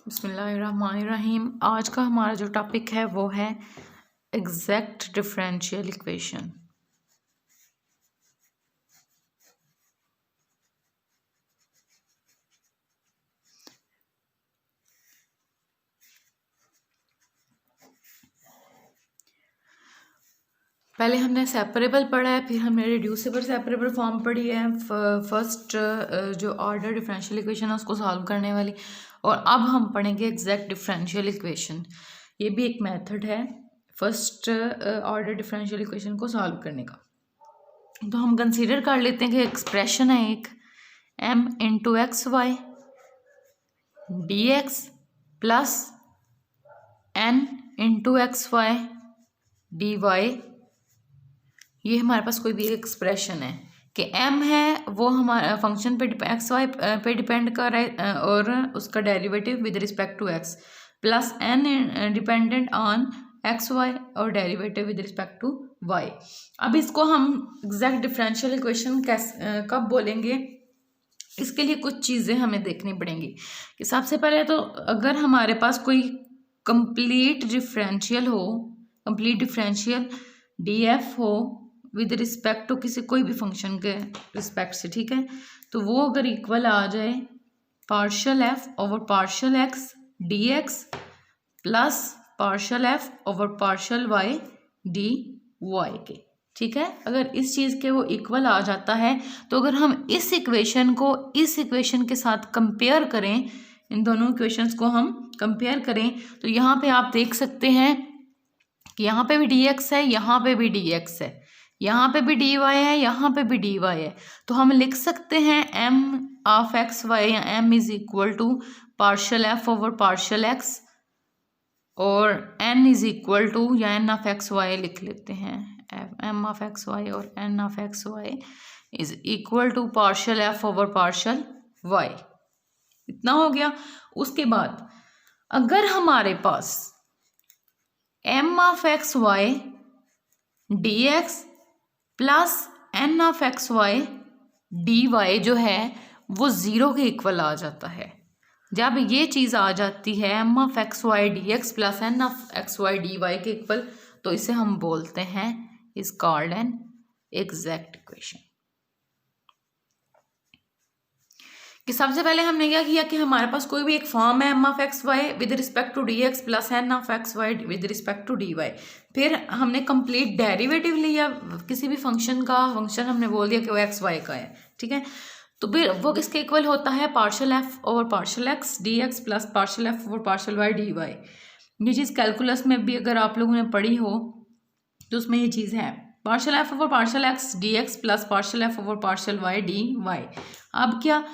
बिस्मिल्लाहिर्रहमानिर्रहीम। आज का हमारा जो टॉपिक है वो है एग्जैक्ट डिफरेंशियल इक्वेशन। पहले हमने सेपरेबल पढ़ा है, फिर हमने रिड्यूसिबल सेपरेबल फॉर्म पढ़ी है, फर्स्ट जो ऑर्डर डिफरेंशियल इक्वेशन है उसको सॉल्व करने वाली, और अब हम पढ़ेंगे एग्जैक्ट डिफरेंशियल इक्वेशन। ये भी एक मेथड है फर्स्ट ऑर्डर डिफरेंशियल इक्वेशन को सॉल्व करने का। तो हम कंसीडर कर लेते हैं कि एक्सप्रेशन है एक m into x Y D x plus n into x Y D y. ये हमारे पास कोई भी एक्सप्रेशन है कि m है वो हमारा फंक्शन पे एक्स वाई पे डिपेंड कर रहा है और उसका derivative with respect to x, plus n dependent on x y और derivative with respect to y। अब इसको हम एग्जैक्ट डिफरेंशियल इक्वेशन कब बोलेंगे, इसके लिए कुछ चीज़ें हमें देखनी पड़ेंगी। कि सबसे पहले तो अगर हमारे पास कोई कंप्लीट डिफरेंशियल हो, कंप्लीट डिफरेंशियल df हो विद रिस्पेक्ट टू किसी कोई भी फंक्शन के रिस्पेक्ट से, ठीक है, तो वो अगर इक्वल आ जाए partial f over partial x d x plus partial f over partial y D y के, ठीक है, अगर इस चीज़ के वो इक्वल आ जाता है तो अगर हम इस इक्वेशन को इस इक्वेशन के साथ कंपेयर करें, इन दोनों इक्वेशंस को हम कंपेयर करें, तो यहाँ पे आप देख सकते हैं कि यहाँ पे भी dx है, यहाँ पे भी dx है, यहाँ पे भी dy है, यहाँ पे भी dy है। तो हम लिख सकते हैं m ऑफ एक्स वाई या m is equal to partial f over partial x, और n इज इक्वल टू या n ऑफ एक्स वाई लिख लेते हैं, m ऑफ एक्स वाई और n of x y is equal to partial f over partial y. इतना हो गया। उसके बाद अगर हमारे पास m of x Y D x plus n of x Y D वाई जो है वो ज़ीरो के इक्वल आ जाता है, जब ये चीज़ आ जाती है m of x Y D x plus n of x Y D y के इक्वल, तो इसे हम बोलते हैं is called an exact equation. कि सबसे पहले हमने क्या किया कि हमारे पास कोई भी एक फॉर्म है m of x y with respect to d x plus n of x y with respect to d y, फिर हमने कंप्लीट डेरिवेटिव लिया किसी भी फंक्शन का, फंक्शन हमने बोल दिया कि वो एक्स वाई का है, ठीक है, तो फिर वो किसके इक्वल होता है partial f over partial x d x plus partial f over partial y D y. ये चीज़ कैलकुलस में भी अगर आप लोगों ने पढ़ी हो तो उसमें ये चीज़ है partial f over partial x d x plus partial f over partial y D y. अब क्या,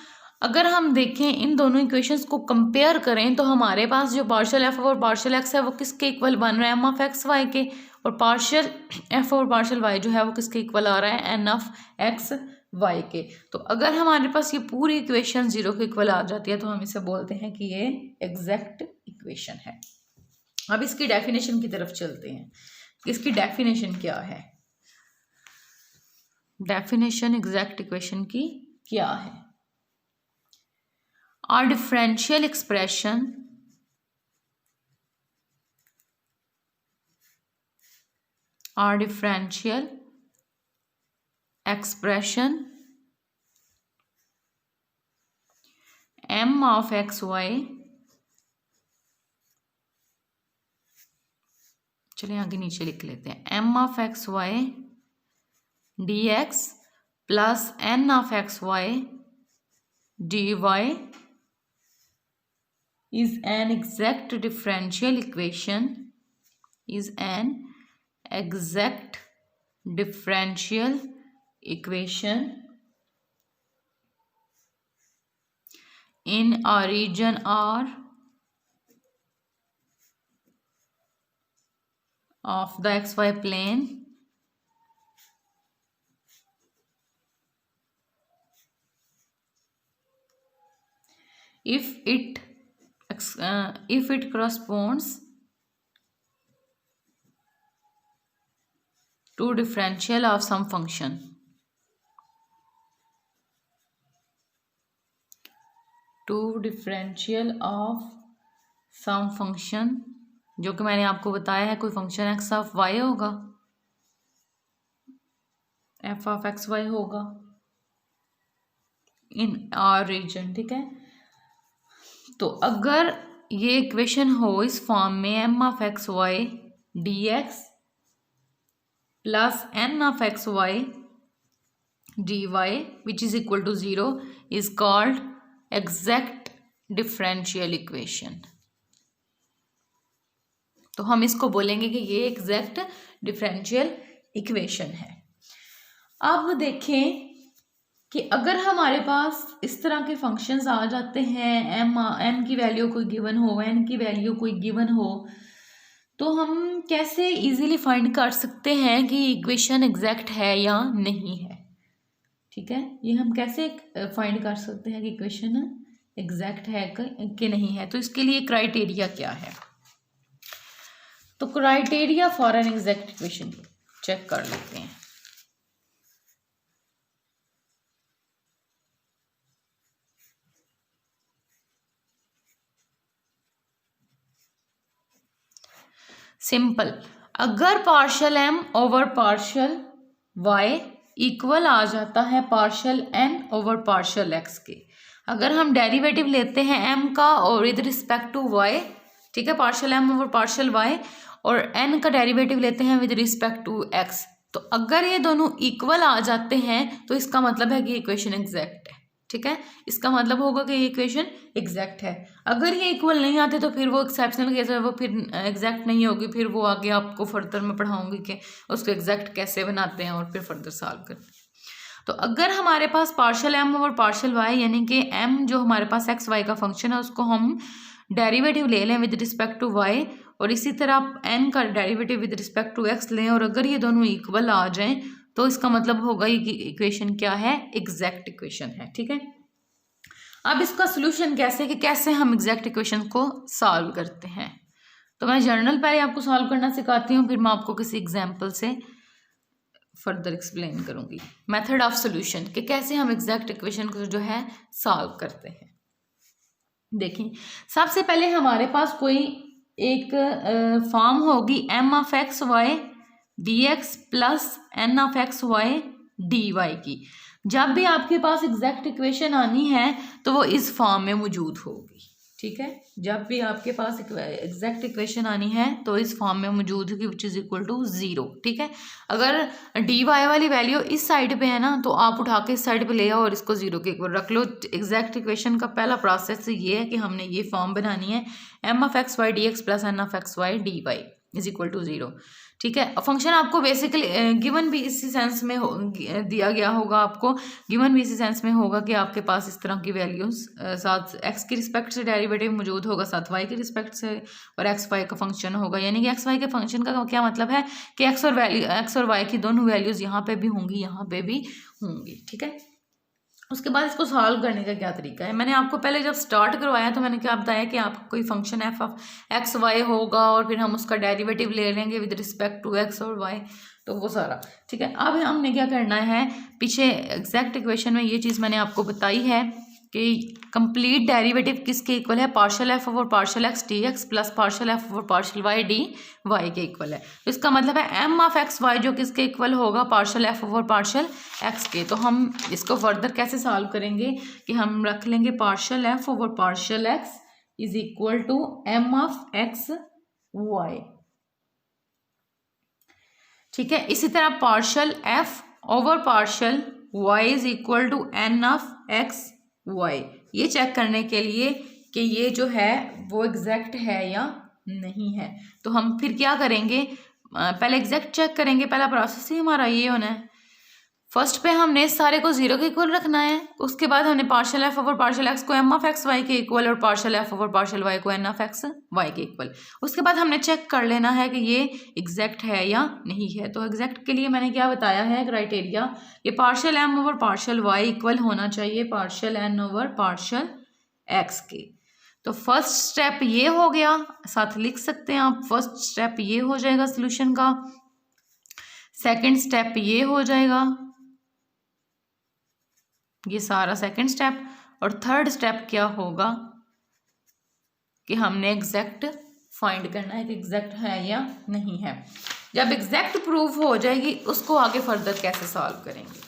अगर हम देखें इन दोनों इक्वेशंस को कंपेयर करें तो हमारे पास जो पार्शियल एफ और पार्शियल एक्स है वो किसके इक्वल बन रहा है एम ऑफ एक्स वाई के, और पार्शियल एफ और पार्शियल वाई जो है वो किसके इक्वल आ रहा है एन ऑफ एक्स वाई के। तो अगर हमारे पास ये पूरी इक्वेशन जीरो के इक्वल आ जाती है तो हम इसे बोलते हैं कि ये एग्जैक्ट इक्वेशन है। अब इसकी डेफिनेशन की तरफ चलते हैं, इसकी डेफिनेशन क्या है, डेफिनेशन एग्जैक्ट इक्वेशन की क्या है। Our differential expression m of x y, चलिए आगे नीचे लिख लेते हैं m of x y dx plus n of x y dy is an exact differential equation, is an exact differential equation in a region R of the xy plane if it corresponds to differential of some function, to differential of some function जो कि मैंने आपको बताया है कोई function x of y होगा, f of x y होगा in are reason, ठीक है। तो अगर ये इक्वेशन हो इस फॉर्म में m of x Y D x plus n of x Y D y which is equal to 0 is called exact differential equation. तो हम इसको बोलेंगे कि ये एग्जैक्ट डिफरेंशियल इक्वेशन है। अब देखें कि अगर हमारे पास इस तरह के फंक्शंस आ जाते हैं, एम की वैल्यू कोई गिवन हो, एन की वैल्यू कोई गिवन हो, तो हम कैसे इजीली फाइंड कर सकते हैं कि इक्वेशन एग्जैक्ट है या नहीं है, ठीक है। ये हम कैसे फाइंड कर सकते हैं कि इक्वेशन एग्जैक्ट है कि नहीं है। तो इसके लिए क्राइटेरिया क्या है, तो criteria for an exact equation check कर लेते हैं। सिंपल, अगर partial M over partial y equal आ जाता है partial N over partial x के, अगर हम डेरिवेटिव लेते हैं एम का और विद रिस्पेक्ट टू वाई, ठीक है, partial M over partial y, और एन का डेरिवेटिव लेते हैं विद रिस्पेक्ट टू एक्स, तो अगर ये दोनों इक्वल आ जाते हैं तो इसका मतलब है कि इक्वेशन एग्जैक्ट है, ठीक है। इसका मतलब होगा कि ये इक्वेशन एग्जैक्ट है। अगर ये इक्वल नहीं आते तो फिर वो एक्सेप्शनल केस है, वो फिर एग्जैक्ट नहीं होगी, फिर वो आगे आपको फर्दर में पढ़ाऊंगी कि उसको एग्जैक्ट कैसे बनाते हैं और फिर फर्दर सॉल्व करते हैं। तो अगर हमारे पास partial M over partial y यानी कि एम जो हमारे पास एक्स वाई का फंक्शन है उसको हम डेरिवेटिव ले लें विद रिस्पेक्ट टू वाई, और इसी तरह एन का derivative with respect to x लें, और अगर ये दोनों इक्वल आ जाएं तो इसका मतलब होगा कि इक्वेशन क्या है, एग्जैक्ट इक्वेशन है, ठीक है। अब इसका सोल्यूशन कैसे, कि कैसे हम एग्जैक्ट इक्वेशन को सॉल्व करते हैं। तो मैं जर्नल पहले आपको सॉल्व करना सिखाती हूँ, फिर मैं आपको किसी एग्जाम्पल से फर्दर एक्सप्लेन करूंगी मेथड ऑफ सोल्यूशन कि कैसे हम एग्जैक्ट इक्वेशन को जो है सॉल्व करते हैं। देखिए, सबसे पहले हमारे पास कोई एक फॉर्म होगी m of x Y D x plus n of x Y D y की। जब भी आपके पास एग्जैक्ट इक्वेशन आनी है तो वो इस फॉर्म में मौजूद होगी, ठीक है। जब भी आपके पास एग्जैक्ट इक्वेशन आनी है तो इस फॉर्म में मौजूद होगी विच इज इक्वल टू 0, ठीक है। अगर डी वाई वाली वैल्यू इस साइड पे है ना तो आप उठा के इस साइड पे ले आओ और इसको 0 के इक्वल रख लो। एग्जैक्ट इक्वेशन का पहला प्रोसेस ये है कि हमने ये फॉर्म बनानी है m of x Y D x plus n of x Y D y is equal to 0, ठीक है। फंक्शन आपको बेसिकली गिवन भी इसी सेंस में दिया गया होगा, आपको गिवन भी इसी सेंस में होगा कि आपके पास इस तरह की वैल्यूज साथ एक्स की रिस्पेक्ट से डेरिवेटिव मौजूद होगा, साथ वाई की रिस्पेक्ट से, और एक्स वाई का फंक्शन होगा। यानी कि एक्स वाई के फंक्शन का क्या मतलब है कि एक्स और वाई की दोनों वैल्यूज यहाँ पे भी होंगी, यहाँ पे भी होंगी, ठीक है। उसके बाद इसको सॉल्व करने का क्या तरीका है, मैंने आपको पहले जब स्टार्ट करवाया तो मैंने क्या बताया कि आपको कोई function f of x y होगा और फिर हम उसका डेरिवेटिव ले लेंगे विद रिस्पेक्ट टू एक्स और वाई, तो वो सारा ठीक है। अब हमने क्या करना है, पीछे एग्जैक्ट इक्वेशन में ये चीज़ मैंने आपको बताई है कि कंप्लीट डेरिवेटिव किसके इक्वल है, partial f over partial x d x plus partial f over partial y D y के इक्वल है। तो इसका मतलब है एम ऑफ एक्स वाई जो किसके इक्वल होगा, partial f over partial x के। तो हम इसको फर्दर कैसे सॉल्व करेंगे कि हम रख लेंगे partial f over partial x is equal to m of x y, ठीक है। इसी तरह partial f over partial y is equal to n of x y, ये चेक करने के लिए कि ये जो है वो एग्जैक्ट है या नहीं है। तो हम फिर क्या करेंगे, पहले एग्जैक्ट चेक करेंगे, पहला प्रोसेस ही हमारा ये होना है। फर्स्ट पे हमने सारे को 0 के इक्वल रखना है, उसके बाद हमने partial f over partial x को एम ऑफ एक्स वाई के इक्वल और partial f over partial y को एन ऑफ एक्स वाई के इक्वल। उसके बाद हमने चेक कर लेना है कि ये एग्जैक्ट है या नहीं है। तो एग्जैक्ट के लिए मैंने क्या बताया है क्राइटेरिया, ये partial M over partial y equal होना चाहिए partial N over partial x के। तो फर्स्ट स्टेप ये हो गया, साथ लिख सकते हैं आप, फर्स्ट स्टेप ये हो जाएगा सोल्यूशन का, सेकेंड स्टेप ये हो जाएगा, ये सारा सेकंड स्टेप, और थर्ड स्टेप क्या होगा कि हमने एग्जैक्ट फाइंड करना है कि एग्जैक्ट है या नहीं है। जब एग्जैक्ट प्रूफ हो जाएगी उसको आगे फर्दर कैसे सॉल्व करेंगे।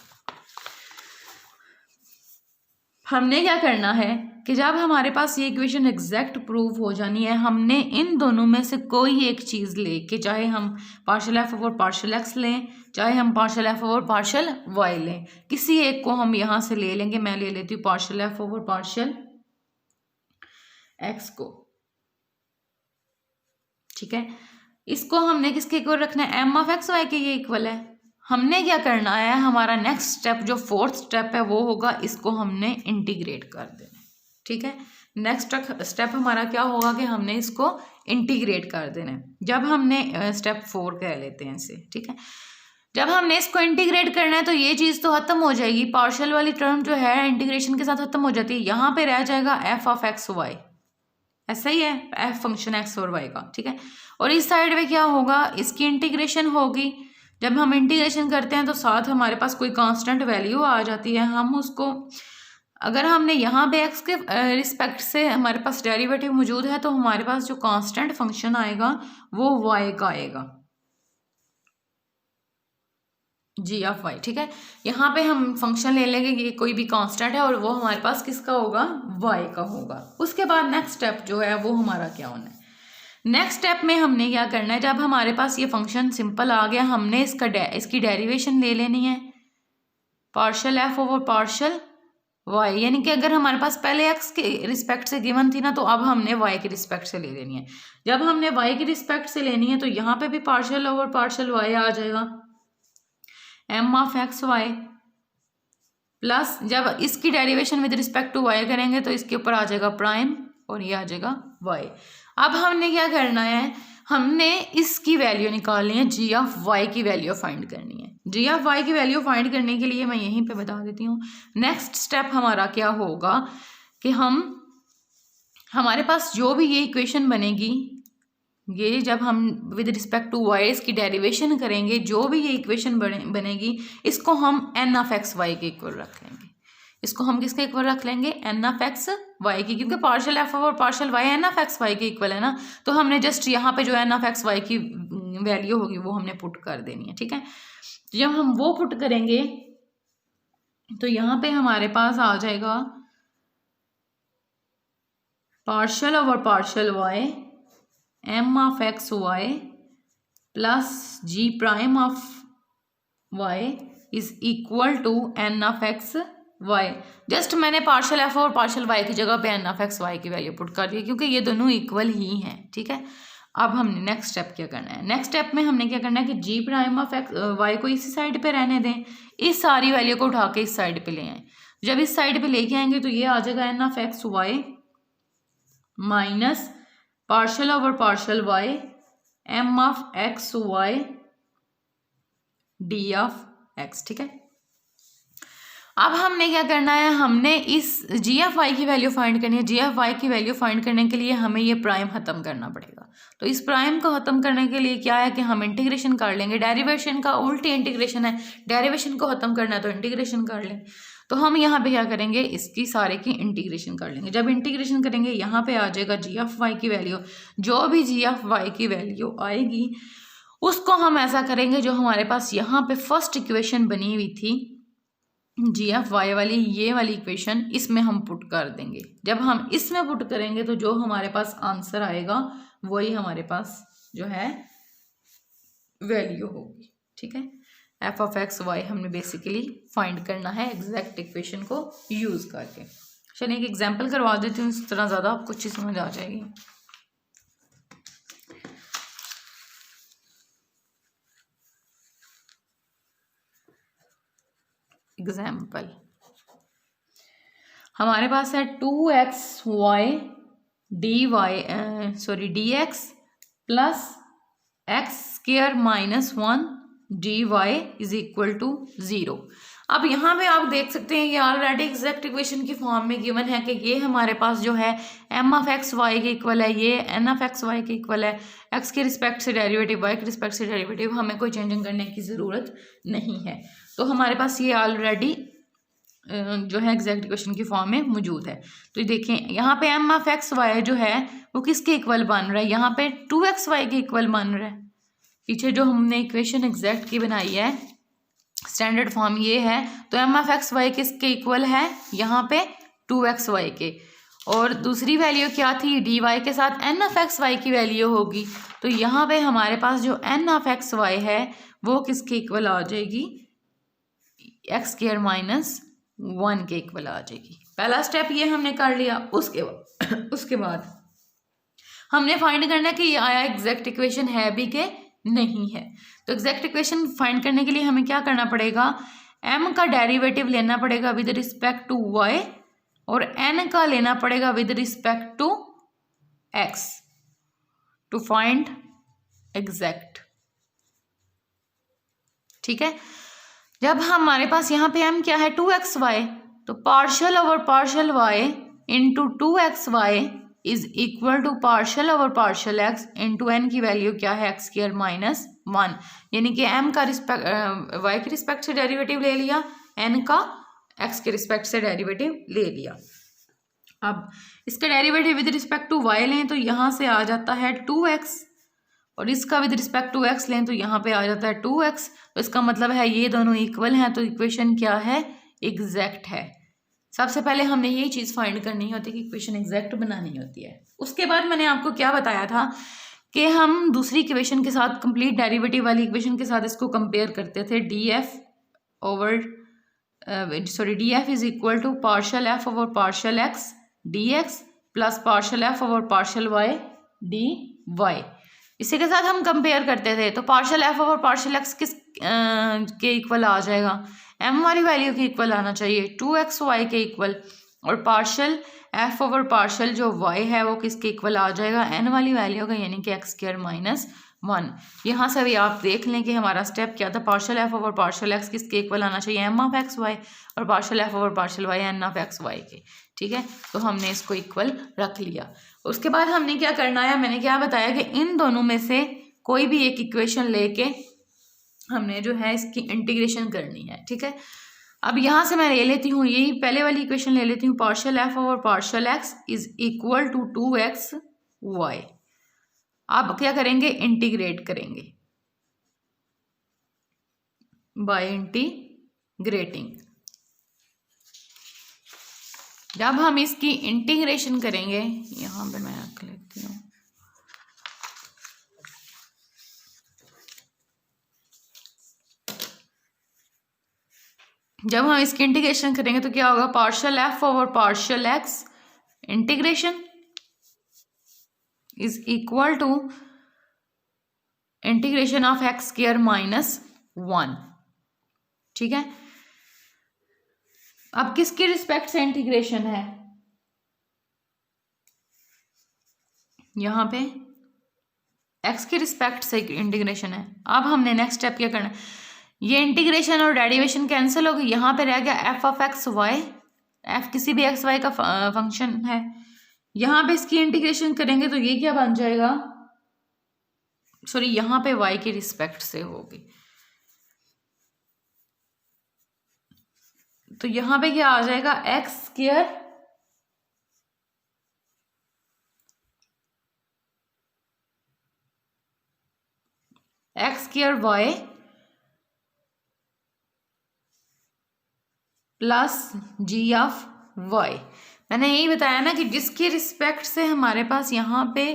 हमने क्या करना है कि जब हमारे पास ये इक्वेशन एग्जैक्ट प्रूफ हो जानी है, हमने इन दोनों में से कोई एक चीज़ ले कि चाहे हम partial f over partial x लें, चाहे हम partial f over partial y लें, किसी एक को हम यहाँ से ले लेंगे। मैं ले लेती हूँ partial f over partial x को, ठीक है। इसको हमने किसके इक्वल रखना है, एम ऑफ एक्स वाई के ये इक्वल है। हमने क्या करना है, हमारा नेक्स्ट स्टेप जो फोर्थ स्टेप है वो होगा, इसको हमने इंटीग्रेट कर देना, ठीक है। नेक्स्ट स्टेप हमारा क्या होगा कि हमने इसको इंटीग्रेट कर देना है। जब हमने स्टेप 4 कह लेते हैं इसे, ठीक है। जब हमने इसको इंटीग्रेट करना है तो ये चीज़ तो खत्म हो जाएगी, पार्शियल वाली टर्म जो है इंटीग्रेशन के साथ खत्म हो जाती है। यहाँ पे रह जाएगा एफ ऑफ एक्स वाई, ऐसा ही है एफ फंक्शन एक्स और वाई का, ठीक है। और इस साइड में क्या होगा, इसकी इंटीग्रेशन होगी। जब हम इंटीग्रेशन करते हैं तो साथ हमारे पास कोई कांस्टेंट वैल्यू आ जाती है, हम उसको अगर हमने यहाँ पे एक्स के रिस्पेक्ट से हमारे पास डेरिवेटिव मौजूद है तो हमारे पास जो कांस्टेंट फंक्शन आएगा वो वाई का आएगा, जी ऑफ वाई, ठीक है। यहाँ पे हम फंक्शन ले लेंगे, ये कोई भी कांस्टेंट है और वो हमारे पास किसका होगा, वाई का होगा। उसके बाद नेक्स्ट स्टेप जो है वो हमारा क्या होना है, नेक्स्ट स्टेप में हमने क्या करना है, जब हमारे पास ये फंक्शन सिंपल आ गया, हमने इसकी डेरिवेशन ले लेनी है partial f over partial y, यानी कि अगर हमारे पास पहले एक्स के रिस्पेक्ट से गिवन थी ना, तो अब हमने वाई के रिस्पेक्ट से ले लेनी है। जब हमने वाई के रिस्पेक्ट से लेनी है तो यहाँ पे भी पार्शियल ओवर पार्शियल वाई आ जाएगा, m of x y plus, जब इसकी derivation with respect to y करेंगे तो इसके ऊपर आ जाएगा प्राइम और ये आ जाएगा वाई। अब हमने क्या करना है, हमने इसकी वैल्यू निकालनी है, जी ऑफ वाई की वैल्यू फाइंड करनी है। जी ऑफ वाई की वैल्यू फाइंड करने के लिए मैं यहीं पे बता देती हूँ, नेक्स्ट स्टेप हमारा क्या होगा कि हमारे पास जो भी ये इक्वेशन बनेगी, ये जब हम विद रिस्पेक्ट टू वाई इसकी डेरिवेशन करेंगे, जो भी ये इक्वेशन बनेगी इसको हम एन ऑफ एक्स वाई के इक्वल रख लेंगे। इसको हम किसके इक्वल रख लेंगे, एन ऑफ एक्स वाई की, क्योंकि पार्शियल एफ और partial y n of x y के इक्वल है ना, तो हमने जस्ट यहाँ पे जो एन ऑफ एक्स वाई की वैल्यू होगी वो हमने पुट कर देनी है, ठीक है। जब हम वो पुट करेंगे तो यहाँ पे हमारे पास आ जाएगा partial over partial y m of x y plus g prime of y is equal to n of x y. Just मैंने पार्शियल एफ और पार्शियल वाई की जगह पे एन ऑफ एक्स वाई की वैल्यू पुट कर दी क्योंकि ये दोनों इक्वल ही हैं, ठीक है। अब हमने नेक्स्ट स्टेप क्या करना है, नेक्स्ट स्टेप में हमने क्या करना है कि जी प्राइम ऑफ एक्स वाई को इसी साइड पे रहने दें, इस सारी वैल्यू को उठा के इस साइड पे ले आए। जब इस साइड पे लेके आएंगे तो ये आ जाएगा n of x y minus partial over partial y m of x Y d of x, ठीक है। अब हमने क्या करना है, हमने इस जी एफ वाई की वैल्यू फाइंड करनी है। जी एफ वाई की वैल्यू फाइंड करने के लिए हमें ये प्राइम खत्म करना पड़ेगा। तो इस प्राइम को खत्म करने के लिए क्या है कि हम इंटीग्रेशन कर लेंगे, डेरिवेशन का उल्टी इंटीग्रेशन है, डेरिवेशन को खत्म करना है तो इंटीग्रेशन कर लें। तो हम यहाँ पे क्या करेंगे, इसकी सारे की इंटीग्रेशन कर लेंगे। जब इंटीग्रेशन करेंगे यहाँ पे आ जाएगा जी एफ वाई की वैल्यू, जो भी जी एफ वाई की वैल्यू आएगी उसको हम ऐसा करेंगे जो हमारे पास यहाँ पे फर्स्ट इक्वेशन बनी हुई थी जी एफ वाई वाली, ये वाली इक्वेशन इसमें हम पुट कर देंगे। जब हम इसमें पुट करेंगे तो जो हमारे पास आंसर आएगा वही हमारे पास जो है वैल्यू होगी, ठीक है। एफ ऑफ एक्स वाई हमने बेसिकली फाइंड करना है एग्जैक्ट इक्वेशन को यूज़ करके। चलिए एक एग्जांपल करवा देती हूँ, इस तरह ज़्यादा आपको अच्छी समझ आ जाएगी। एग्जाम्पल हमारे पास है 2xy d x plus x square minus 1 dy is equal to 0। अब यहाँ पे आप देख सकते हैं ये ऑलरेडी एग्जैक्ट इक्वेशन की फॉर्म में गिवन है कि ये हमारे पास जो है एम ऑफ एक्स वाई के इक्वल है, ये एन ऑफ एक्स वाई के इक्वल है, एक्स के रिस्पेक्ट से डेरिवेटिव, वाई के रिस्पेक्ट से डेरिवेटिव, हमें कोई चेंजिंग करने की ज़रूरत नहीं है। तो हमारे पास ये ऑलरेडी जो है एग्जैक्ट इक्वेशन की फॉर्म में मौजूद है। तो देखें यहाँ पे एम ऑफ एक्स वाई जो है वो किसके इक्वल बन रहा है, यहाँ पे 2xy के इक्वल बन रहा है। पीछे जो हमने इक्वेशन एग्जैक्ट की बनाई है स्टैंडर्ड फॉर्म ये है, तो एम ऑफ एक्स वाई किसके इक्वल है, यहाँ पे 2xy के। और दूसरी वैल्यू क्या थी, डी वाई के साथ एन ऑफ एक्स वाई की वैल्यू होगी। तो यहाँ पे हमारे पास जो एन ऑफ एक्स वाई है वो किसके इक्वल आ जाएगी, एक्स स्क्वायर माइनस 1 के इक्वल आ जाएगी। पहला स्टेप ये हमने कर लिया। उसके बाद हमने फाइंड करना है कि ये आया एग्जैक्ट इक्वेशन है भी कि नहीं है। तो एग्जैक्ट इक्वेशन फाइंड करने के लिए हमें क्या करना पड़ेगा, m का डेरिवेटिव लेना पड़ेगा विद रिस्पेक्ट टू y और n का लेना पड़ेगा with respect to x to find exact. ठीक है, जब हमारे पास यहाँ पे m क्या है 2xy, तो partial over partial y into 2xy is equal to partial over partial x into n की वैल्यू क्या है एक्स स्क्वायर माइनस 1, यानी कि m का y के रिस्पेक्ट से डेरिवेटिव ले लिया, n का x के रिस्पेक्ट से डेरिवेटिव ले लिया। अब इसका derivative with respect to y लें तो यहाँ से आ जाता है 2x और इसका विद रिस्पेक्ट टू x लें तो यहाँ पे आ जाता है 2x। तो इसका मतलब है ये दोनों इक्वल हैं, तो इक्वेशन क्या है, एग्जैक्ट है। सबसे पहले हमने यही चीज़ फाइंड करनी होती है कि इक्वेशन एग्जैक्ट बनानी होती है। उसके बाद मैंने आपको क्या बताया था कि हम दूसरी इक्वेशन के साथ कंप्लीट डेरिवेटिव वाली इक्वेशन के साथ इसको कंपेयर करते थे। D f is equal to partial f over partial x d x plus partial f over partial y D y. इसी के साथ हम कंपेयर करते थे। तो partial f over partial x किस के इक्वल आ जाएगा, m वाली वैल्यू के इक्वल आना चाहिए 2xy के इक्वल, और पार्शियल f ओवर पार्शियल जो y है वो किसके इक्वल आ जाएगा, n वाली वैल्यू का, यानी कि एक्स स्क्वायर माइनस 1। यहाँ से भी आप देख लें कि हमारा स्टेप क्या था, partial f over partial x किसके इक्वल आना चाहिए, m ऑफ एक्स वाई, और partial f over partial y n of x y के। ठीक है, तो हमने इसको इक्वल रख लिया। उसके बाद हमने क्या करना है, मैंने क्या बताया कि इन दोनों में से कोई भी एक इक्वेशन लेके हमने जो है इसकी इंटीग्रेशन करनी है। ठीक है, अब यहाँ से मैं ले लेती हूँ, यही पहले वाली इक्वेशन ले लेती हूँ, partial f over partial x is equal to 2xy। अब क्या करेंगे, इंटीग्रेट करेंगे बाय इंटीग्रेटिंग। जब हम इसकी इंटीग्रेशन करेंगे, यहाँ पे मैं रख लेती हूँ, जब हम इसकी इंटीग्रेशन करेंगे तो क्या होगा, partial f over partial x integration is equal to integration of x square minus 1। ठीक है, अब किसके रिस्पेक्ट से इंटीग्रेशन है, यहाँ पे एक्स के रिस्पेक्ट से इंटीग्रेशन है। अब हमने नेक्स्ट स्टेप क्या करना है, ये इंटीग्रेशन और डेरिवेशन कैंसिल हो गई, यहाँ पे रह गया f of x y, f किसी भी एक्स वाई का फंक्शन है। यहाँ पे इसकी इंटीग्रेशन करेंगे तो ये क्या बन जाएगा, सॉरी यहाँ पे वाई के रिस्पेक्ट से होगी, तो यहाँ पे क्या आ जाएगा, x square y plus g of y. मैंने यही बताया ना कि जिसके रिस्पेक्ट से हमारे पास यहाँ पे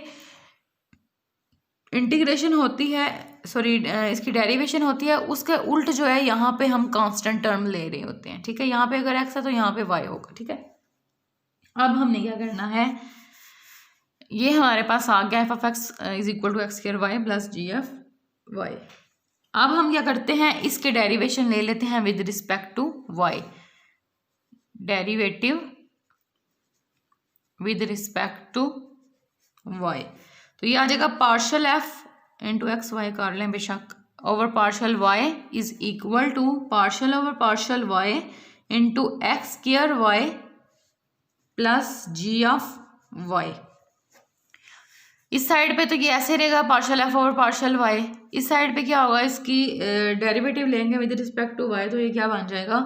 इंटीग्रेशन होती है, सॉरी इसकी डेरिवेशन होती है, उसके उल्ट जो है यहाँ पे हम कांस्टेंट टर्म ले रहे होते हैं। ठीक है, यहाँ पे अगर एक्स है तो यहाँ पे वाई होगा। ठीक है, अब हमने क्या करना है, ये हमारे पास आ गया f of x is equal to x square y plus g f y. अब हम क्या करते हैं, इसके डेरिवेशन ले लेते हैं with respect to y, derivative with respect to y, तो ये आ जाएगा partial f into x y कर लें बेशक, over partial y is equal to partial over partial y into x square y plus g of y. इस side पे तो ये ऐसे रहेगा partial f over partial y, इस साइड पे क्या होगा, इसकी डेरिवेटिव लेंगे विद रिस्पेक्ट टू वाई, तो ये क्या बन जाएगा,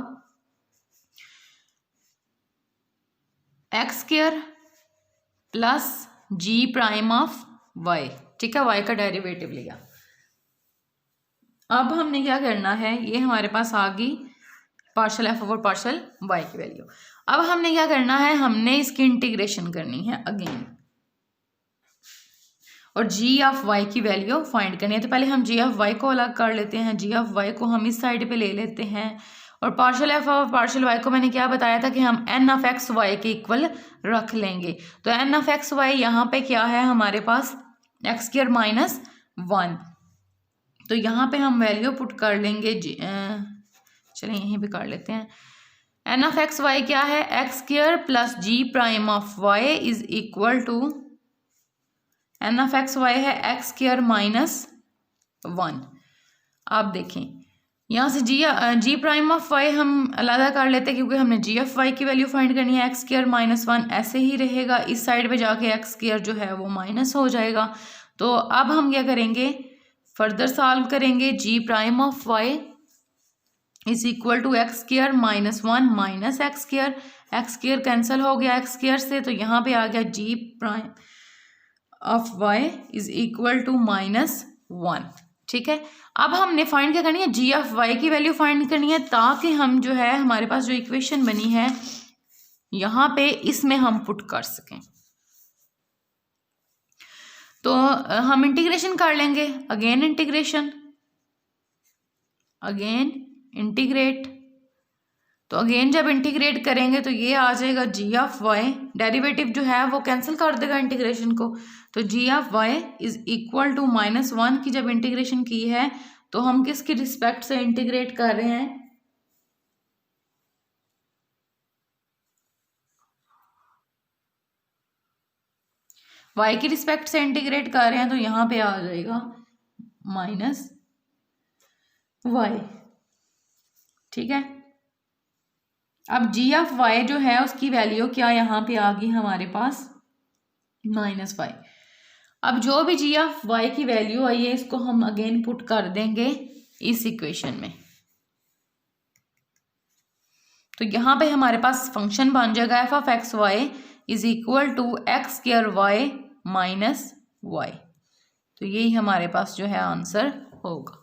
x square plus g prime of y, ठीक है, वाई का डेरिवेटिव लिया। अब हमने क्या करना है, ये हमारे पास आ गई partial f over partial y की वैल्यू। अब हमने क्या करना है, हमने इसकी इंटीग्रेशन करनी है अगेन और जी ऑफ वाई की वैल्यू फाइंड करनी है। तो पहले हम जी ऑफ वाई को अलग कर लेते हैं, जी ऑफ वाई को हम इस साइड पे ले लेते हैं और पार्शल एफ और पार्शल वाई को मैंने क्या बताया था कि हम एन ऑफ एक्स वाई के इक्वल रख लेंगे। तो एन ऑफ एक्स वाई यहाँ पे क्या है हमारे पास, एक्स स्क्वायर माइनस 1। तो यहाँ पे हम वैल्यू पुट कर लेंगे, चलिए यहीं पे कर लेते हैं। एन ऑफ एक्स वाई क्या है, x square plus g prime of y is equal to n of x y है एक्स स्क्वायर माइनस 1। आप देखें यहाँ से जी प्राइम ऑफ वाई हम अलग कर लेते हैं क्योंकि हमने जी ऑफ वाई की वैल्यू फाइंड करनी है। एक्स स्क्वायर माइनस 1 ऐसे ही रहेगा, इस साइड पे जाके एक्स स्क्वायर जो है वो माइनस हो जाएगा। तो अब हम क्या करेंगे, फर्दर सॉल्व करेंगे। G prime of y is equal to x square minus 1 minus x square cancel हो गया एक्स स्क्वायर से, तो यहाँ पे आ गया G prime of y is equal to minus 1, ठीक है। अब हमने फाइंड क्या करनी है, जी ऑफ वाई की वैल्यू फाइंड करनी है ताकि हम जो है हमारे पास जो इक्वेशन बनी है यहाँ पे इसमें हम पुट कर सकें। तो हम इंटीग्रेशन कर लेंगे, अगेन इंटीग्रेट। तो अगेन जब इंटीग्रेट करेंगे तो ये आ जाएगा जी ऑफ वाई, डेरिवेटिव जो है वो कैंसिल कर देगा इंटीग्रेशन को। तो G of y is equal to -1 की जब इंटीग्रेशन की है तो हम किसकी रिस्पेक्ट से इंटीग्रेट कर रहे हैं, y की रिस्पेक्ट से इंटीग्रेट कर रहे हैं। तो यहाँ पे आ जाएगा -y, ठीक है। अब जी ऑफ वाई जो है उसकी वैल्यू क्या यहाँ पे आ गई हमारे पास -y। अब जो भी जी ऑफ वाई की वैल्यू आई है इसको हम अगेन पुट कर देंगे इस इक्वेशन में। तो यहाँ पे हमारे पास फंक्शन बन जाएगा f of x y is equal to x square y minus y. तो यही हमारे पास जो है आंसर होगा।